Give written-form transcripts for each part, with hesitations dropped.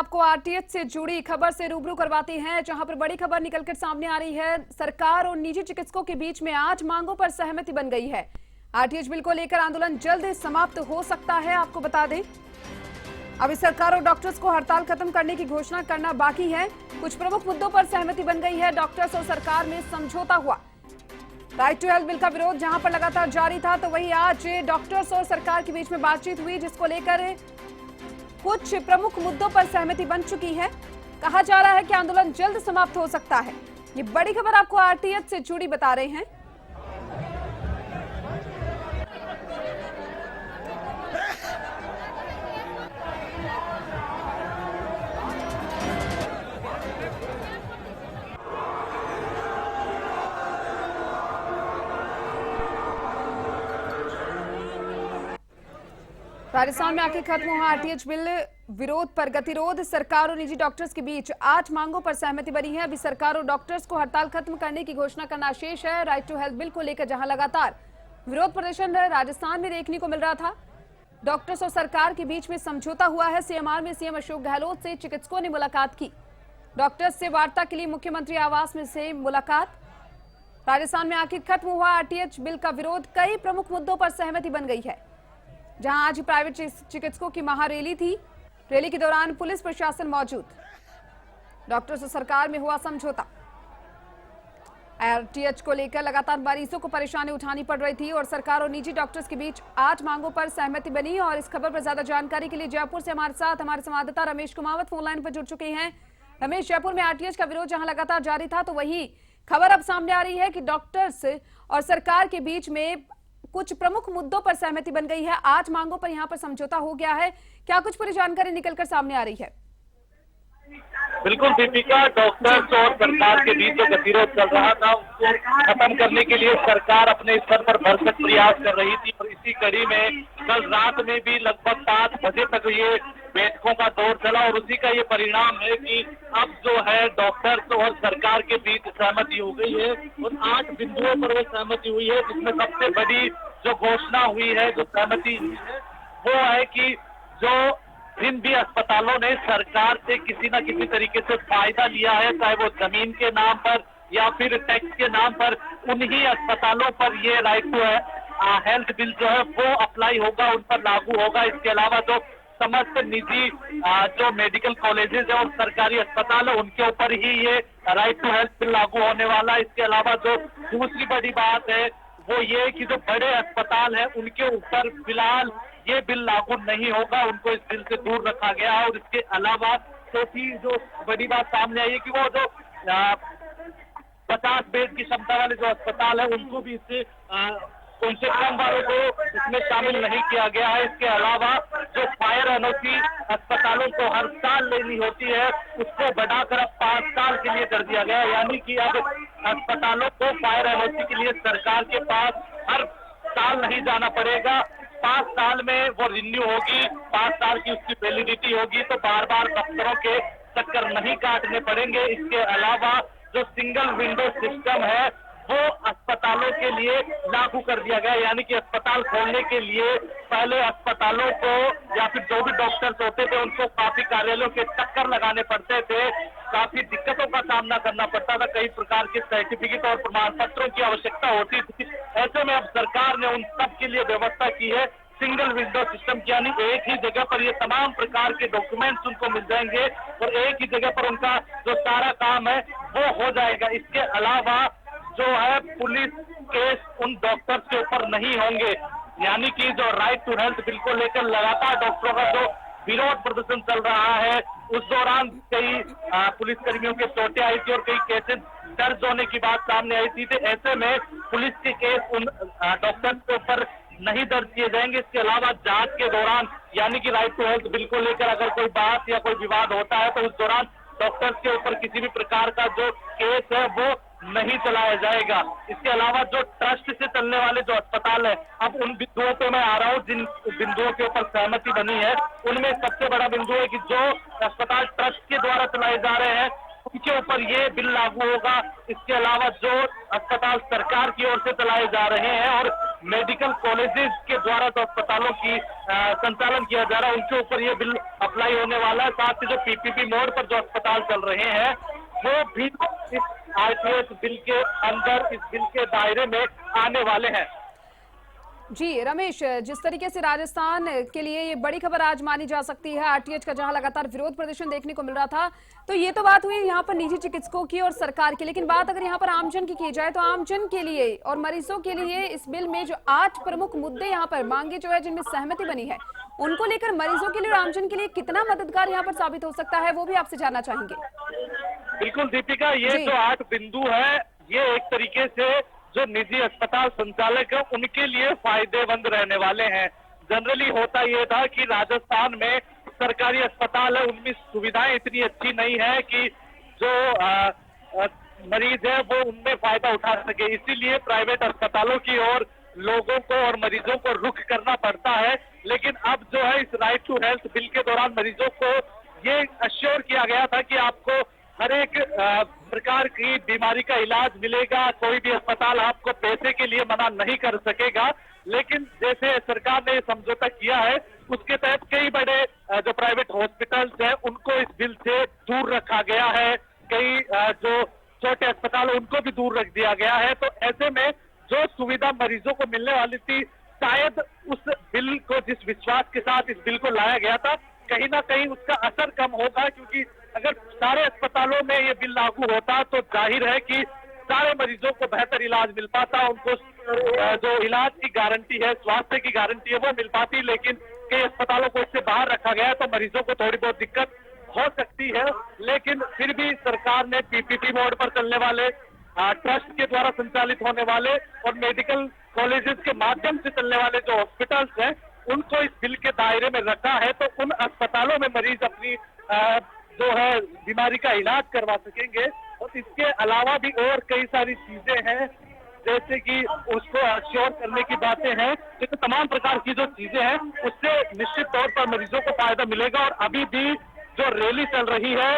आपको आरटीएच से जुड़ी खबर से रूबरू करवाते हैं, जहां पर बड़ी खबर निकलकर सामने आ रही है। सरकार और निजी चिकित्सकों के बीच में आज मांगों पर सहमति बन गई है। आरटीएच बिल को लेकर आंदोलन जल्द समाप्त हो सकता है। आपको बता दें, अभी सरकार और डॉक्टर्स को हड़ताल खत्म करने की घोषणा करना बाकी है। कुछ प्रमुख मुद्दों पर सहमति बन गई है। डॉक्टर्स और सरकार में समझौता हुआ। राइट टू हेल्थ बिल का विरोध जहां पर लगातार जारी था, तो वहीं आज डॉक्टर्स और सरकार के बीच में बातचीत हुई, जिसको लेकर कुछ प्रमुख मुद्दों पर सहमति बन चुकी है। कहा जा रहा है कि आंदोलन जल्द समाप्त हो सकता है। ये बड़ी खबर आपको आरटीएच से जुड़ी बता रहे हैं। राजस्थान में आखिर खत्म हुआ आरटीएच बिल विरोध पर गतिरोध। सरकार और निजी डॉक्टर्स के बीच 8 मांगों पर सहमति बनी है। अभी सरकार और डॉक्टर्स को हड़ताल खत्म करने की घोषणा करना शेष है। राइट टू हेल्थ बिल को लेकर जहां लगातार विरोध प्रदर्शन राजस्थान में देखने को मिल रहा था, डॉक्टर्स और सरकार के बीच में समझौता हुआ है। सीएमआर में सीएम अशोक गहलोत से चिकित्सकों ने मुलाकात की। डॉक्टर्स से वार्ता के लिए मुख्यमंत्री आवास में से मुलाकात। राजस्थान में आखिर खत्म हुआ आरटीएच बिल का विरोध। कई प्रमुख मुद्दों पर सहमति बन गई है। जहां आज प्राइवेट चिकित्सकों की महारैली थी, रैली के दौरान पुलिस प्रशासन मौजूद। डॉक्टर्स और सरकार में हुआ समझौता। आरटीएच को लेकर लगातार मरीजों को परेशानी उठानी पड़ रही थी और सरकार और निजी डॉक्टर्स के बीच 8 मांगों पर सहमति बनी। और इस खबर पर ज्यादा जानकारी के लिए जयपुर से हमारे साथ हमारे संवाददाता रमेश कुमावत फोन लाइन पर जुड़ चुके हैं। रमेश, जयपुर में आरटीएच का विरोध जहां लगातार जारी था, तो वही खबर अब सामने आ रही है कि डॉक्टर्स और सरकार के बीच में कुछ प्रमुख मुद्दों पर सहमति बन गई है। 8 मांगों पर यहां पर समझौता हो गया है। क्या कुछ पूरी जानकारी निकलकर सामने आ रही है? बिल्कुल दीपिका, डॉक्टर्स और सरकार के बीच जो गतिरोध चल रहा था उसको खत्म करने के लिए सरकार अपने स्तर पर भरसक प्रयास कर रही थी। और इसी कड़ी में कल रात में भी लगभग 7 बजे तक ये बैठकों का दौर चला और उसी का ये परिणाम है कि अब जो है डॉक्टर्स और सरकार के बीच सहमति हो गई है और 8 बिंदुओं पर वो सहमति हुई है, जिसमें सबसे बड़ी जो घोषणा हुई है, जो सहमति हुई है, वो है कि जो जिन भी अस्पतालों ने सरकार से किसी न किसी तरीके से फायदा लिया है, चाहे वो जमीन के नाम पर या फिर टैक्स के नाम पर, उन्हीं अस्पतालों पर ये राइट टू हेल्थ बिल जो है वो अप्लाई होगा, उन पर लागू होगा। इसके अलावा जो समस्त निजी जो मेडिकल कॉलेजेस है और सरकारी अस्पताल है, उनके ऊपर ही ये राइट टू हेल्थ बिल लागू होने वाला है। इसके अलावा जो दूसरी बड़ी बात है वो ये कि जो बड़े अस्पताल है उनके ऊपर फिलहाल ये बिल लागू नहीं होगा, उनको इस बिल से दूर रखा गया है। और इसके अलावा चौथी जो बड़ी बात सामने आई है कि वो जो 50 बेड की क्षमता वाले जो अस्पताल है उनको भी इससे उनसे कम वालों को इसमें शामिल नहीं किया गया है। इसके अलावा जो फायर एनओसी अस्पतालों को हर साल लेनी होती है, उसको बढ़ाकर अब 5 साल के लिए कर दिया गया है। यानी कि अब अस्पतालों को फायर एनओसी के लिए सरकार के पास हर साल नहीं जाना पड़ेगा। 5 साल में वो रिन्यू होगी, 5 साल की उसकी वैलिडिटी होगी, तो बार बार दफ्तरों के चक्कर नहीं काटने पड़ेंगे। इसके अलावा जो सिंगल विंडो सिस्टम है वो अस्पतालों के लिए लागू कर दिया गया, यानी कि अस्पताल खोलने के लिए पहले अस्पतालों को या फिर जो भी डॉक्टर्स होते थे उनको काफी कार्यालयों के चक्कर लगाने पड़ते थे, काफी दिक्कतों का सामना करना पड़ता था, कई प्रकार के सर्टिफिकेट और प्रमाण पत्रों की आवश्यकता होती थी। ऐसे में अब सरकार ने उन सब के लिए व्यवस्था की है सिंगल विंडो सिस्टम की, यानी एक ही जगह पर ये तमाम प्रकार के डॉक्यूमेंट्स उनको मिल जाएंगे और एक ही जगह पर उनका जो सारा काम है वो हो जाएगा। इसके अलावा जो है पुलिस केस उन डॉक्टर्स के ऊपर नहीं होंगे, यानी कि जो राइट टू हेल्थ बिल को लेकर लगातार डॉक्टरों का जो विरोध प्रदर्शन चल रहा है, उस दौरान कई पुलिसकर्मियों के चोटें आई थी और कई केसेस दर्ज होने की बात सामने आई थी। तो ऐसे में पुलिस के केस उन डॉक्टर्स के ऊपर नहीं दर्ज किए जाएंगे। इसके अलावा जांच के दौरान, यानी कि राइट टू हेल्थ बिल को लेकर अगर कोई बात या कोई विवाद होता है तो उस दौरान डॉक्टर्स के ऊपर किसी भी प्रकार का जो केस है वो नहीं चलाया जाएगा। इसके अलावा जो ट्रस्ट से चलने वाले जो अस्पताल है, अब उन बिंदुओं पे मैं आ रहा हूँ जिन बिंदुओं के ऊपर सहमति बनी है। उनमें सबसे बड़ा बिंदु है कि जो अस्पताल ट्रस्ट के द्वारा चलाए जा रहे हैं उनके ऊपर ये बिल लागू होगा। इसके अलावा जो अस्पताल सरकार सरकार की ओर से चलाए जा रहे हैं और मेडिकल कॉलेजेस के द्वारा जो अस्पतालों की संचालन किया जा रहा है उनके ऊपर ये बिल अप्लाई होने वाला है। साथ ही जो पीपीपी मोड पर जो अस्पताल चल रहे हैं वो भी इस आरटीएच बिल के अंदर, इस बिल के दायरे में आने वाले हैं। जी रमेश, जिस तरीके से राजस्थान के लिए ये बड़ी खबर आज मानी जा सकती है आरटीएच का, जहां लगातार विरोध प्रदर्शन देखने को मिल रहा था, तो ये तो बात हुई यहाँ पर निजी चिकित्सकों की और सरकार की, लेकिन बात अगर यहाँ पर आमजन की जाए तो आमजन के लिए और मरीजों के लिए इस बिल में जो 8 प्रमुख मुद्दे यहाँ पर मांगे जो है, जिनमें सहमति बनी है, उनको लेकर मरीजों के लिए और आमजन के लिए कितना मददगार यहाँ पर साबित हो सकता है, वो भी आपसे जानना चाहेंगे। बिल्कुल दीपिका, ये जो 8 बिंदु है ये एक तरीके से जो निजी अस्पताल संचालक है उनके लिए फायदेमंद रहने वाले हैं। जनरली होता ये था कि राजस्थान में सरकारी अस्पताल है उनमें सुविधाएं इतनी अच्छी नहीं है कि जो मरीज है वो उनमें फायदा उठा सके, इसीलिए प्राइवेट अस्पतालों की ओर लोगों को और मरीजों को रुख करना पड़ता है। लेकिन अब जो है इस राइट टू हेल्थ बिल के दौरान मरीजों को ये अश्योर किया गया था कि आपको हर एक प्रकार की बीमारी का इलाज मिलेगा, कोई भी अस्पताल आपको पैसे के लिए मना नहीं कर सकेगा। लेकिन जैसे सरकार ने समझौता किया है उसके तहत कई बड़े जो प्राइवेट हॉस्पिटल्स हैं उनको इस बिल से दूर रखा गया है, कई जो छोटे अस्पताल उनको भी दूर रख दिया गया है। तो ऐसे में जो सुविधा मरीजों को मिलने वाली थी, शायद उस बिल को, जिस विश्वास के साथ इस बिल को लाया गया था, कहीं ना कहीं उसका असर कम होगा, क्योंकि अगर सारे अस्पतालों में ये बिल लागू होता तो जाहिर है कि सारे मरीजों को बेहतर इलाज मिल पाता, उनको जो इलाज की गारंटी है, स्वास्थ्य की गारंटी है वो मिल पाती। लेकिन कई अस्पतालों को इससे बाहर रखा गया है तो मरीजों को थोड़ी बहुत दिक्कत हो सकती है। लेकिन फिर भी सरकार ने पीपीपी मोड पर चलने वाले, ट्रस्ट के द्वारा संचालित होने वाले और मेडिकल कॉलेजेस के माध्यम से चलने वाले जो हॉस्पिटल्स हैं उनको इस बिल के दायरे में रखा है। तो उन अस्पतालों में मरीज अपनी जो है बीमारी का इलाज करवा सकेंगे। और इसके अलावा भी और कई सारी चीजें हैं, जैसे कि उसको अश्योर करने की बातें हैं, तो तमाम प्रकार की जो चीजें हैं उससे निश्चित तौर पर मरीजों को फायदा मिलेगा। और अभी भी जो रैली चल रही है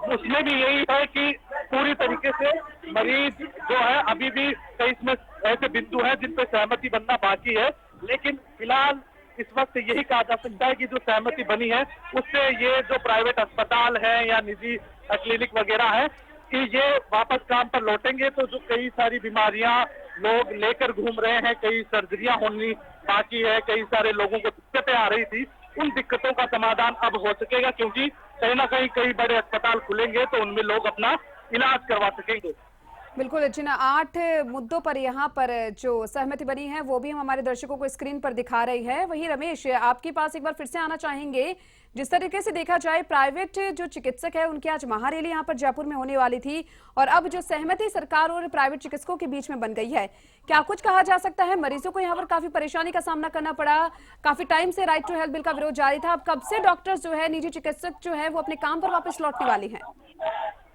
उसमें भी यही है कि पूरी तरीके से मरीज जो है, अभी भी कई इसमें ऐसे बिंदु हैं जिन पर सहमति बनना बाकी है। लेकिन फिलहाल इस वक्त यही कहा जा सकता है कि जो सहमति बनी है उससे ये जो प्राइवेट अस्पताल है या निजी क्लिनिक वगैरह है कि ये वापस काम पर लौटेंगे। तो जो कई सारी बीमारियां लोग लेकर घूम रहे हैं, कई सर्जरियां होनी बाकी है, कई सारे लोगों को दिक्कतें आ रही थी, उन दिक्कतों का समाधान अब हो सकेगा, क्योंकि कहीं ना कहीं कई बड़े अस्पताल खुलेंगे तो उनमें लोग अपना इलाज करवा सकेंगे। बिल्कुल, जिन 8 मुद्दों पर यहाँ पर जो सहमति बनी है वो भी हम हमारे दर्शकों को स्क्रीन पर दिखा रही है। वही रमेश, आपके पास एक बार फिर से आना चाहेंगे, जिस तरीके से देखा जाए प्राइवेट जो चिकित्सक है उनकी आज महारैली यहाँ पर जयपुर में होने वाली थी और अब जो सहमति सरकार और प्राइवेट चिकित्सकों के बीच में बन गई है, क्या कुछ कहा जा सकता है? मरीजों को यहाँ पर काफी परेशानी का सामना करना पड़ा, काफी टाइम से राइट टू हेल्थ बिल का विरोध जारी था, अब कब से डॉक्टर्स जो है, निजी चिकित्सक जो है वो अपने काम पर वापस लौटने वाले हैं?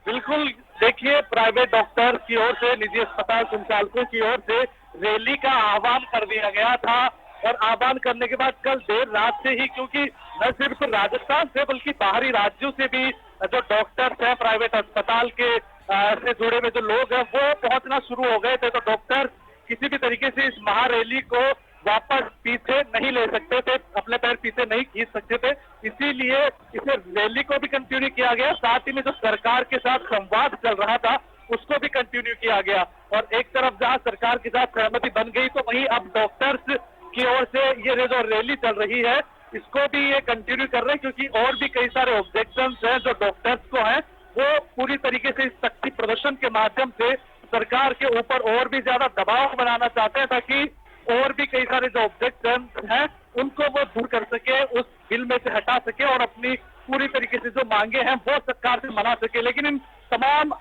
बिल्कुल, देखिए, प्राइवेट डॉक्टर की ओर से, निजी अस्पताल संचालकों की ओर से रैली का आह्वान कर दिया गया था और आह्वान करने के बाद कल देर रात से ही, क्योंकि न सिर्फ राजस्थान से बल्कि बाहरी राज्यों से भी जो डॉक्टर्स हैं, प्राइवेट अस्पताल के से जुड़े हुए जो लोग हैं वो पहुंचना शुरू हो गए थे। तो डॉक्टर किसी भी तरीके से इस महारैली को वापस पीछे नहीं ले सकते थे, अपने पैर पीछे नहीं खींच सकते थे, इसीलिए इसे रैली को भी कंटिन्यू किया गया। साथ ही में जो सरकार के साथ संवाद चल रहा था उसको भी कंटिन्यू किया गया। और एक तरफ जहां सरकार के साथ सहमति बन गई तो वहीं अब डॉक्टर्स की ओर से ये जो रैली चल रही है इसको भी ये कंटिन्यू कर रहे हैं, क्योंकि और भी कई सारे ऑब्जेक्शंस हैं जो डॉक्टर्स को हैं, वो पूरी तरीके से इस शक्ति प्रदर्शन के माध्यम से सरकार के ऊपर और भी ज्यादा दबाव बनाना चाहते हैं, ताकि और भी कई सारे जो ऑब्जेक्शन हैं उनको वो दूर कर सके, उस बिल में से हटा सके और अपनी पूरी तरीके से जो मांगे हैं वो सरकार से मना सके। लेकिन इन तमाम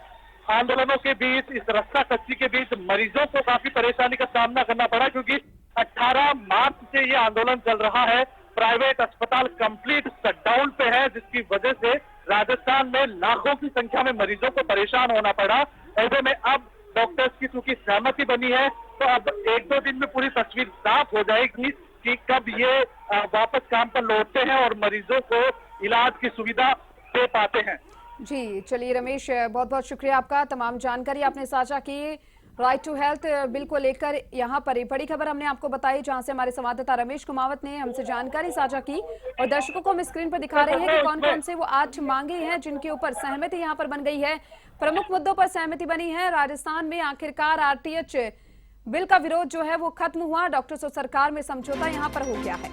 आंदोलनों के बीच, इस रस्सा कच्ची के बीच मरीजों को काफी परेशानी का सामना करना पड़ा, क्योंकि 18 मार्च से ये आंदोलन चल रहा है। प्राइवेट अस्पताल कंप्लीट शटडाउन पे है, जिसकी वजह से राजस्थान में लाखों की संख्या में मरीजों को परेशान होना पड़ा। ऐसे में अब डॉक्टर्स की चूंकि सहमति बनी है तो अब 1-2 दिन में पूरी तस्वीर साफ हो जाएगी कि कब ये वापस काम पर लौटते हैं और मरीजों को इलाज की सुविधा दे पाते हैं। जी चलिए रमेश, बहुत बहुत शुक्रिया आपका, तमाम जानकारी आपने साझा की। राइट टू हेल्थ बिल को लेकर यहाँ पर एक बड़ी खबर हमने आपको बताई, जहां से हमारे संवाददाता रमेश कुमावत ने हमसे जानकारी साझा की और दर्शकों को हम स्क्रीन पर दिखा रहे हैं कि कौन कौन से वो 8 मांगे हैं जिनके ऊपर सहमति यहाँ पर बन गई है। प्रमुख मुद्दों पर सहमति बनी है। राजस्थान में आखिरकार आरटीएच बिल का विरोध जो है वो खत्म हुआ। डॉक्टर्स और सरकार में समझौता यहाँ पर हो गया है।